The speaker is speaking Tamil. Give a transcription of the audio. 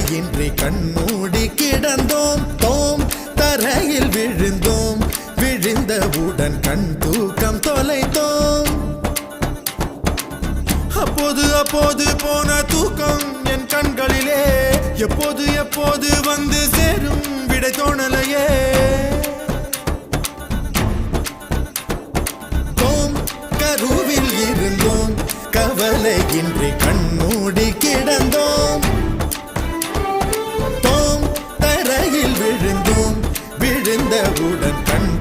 கவலையின்றி கண்மூடி கிடந்தோம். தோம் தரையில் விழுந்தோம். விழுந்தவுடன் கண் தூக்கம் தொலைத்தோம். அப்போது அப்போது போன தூக்கம் என் கண்களிலே எப்போது எப்போது வந்து சேரும் விடை தோணலையே. தோம் கருவில் இருந்தோம். கவலையின்றி கண்மூடி கிடந்தோம். தோம் தரையில் விழுந்தோம். விழுந்தவுடன்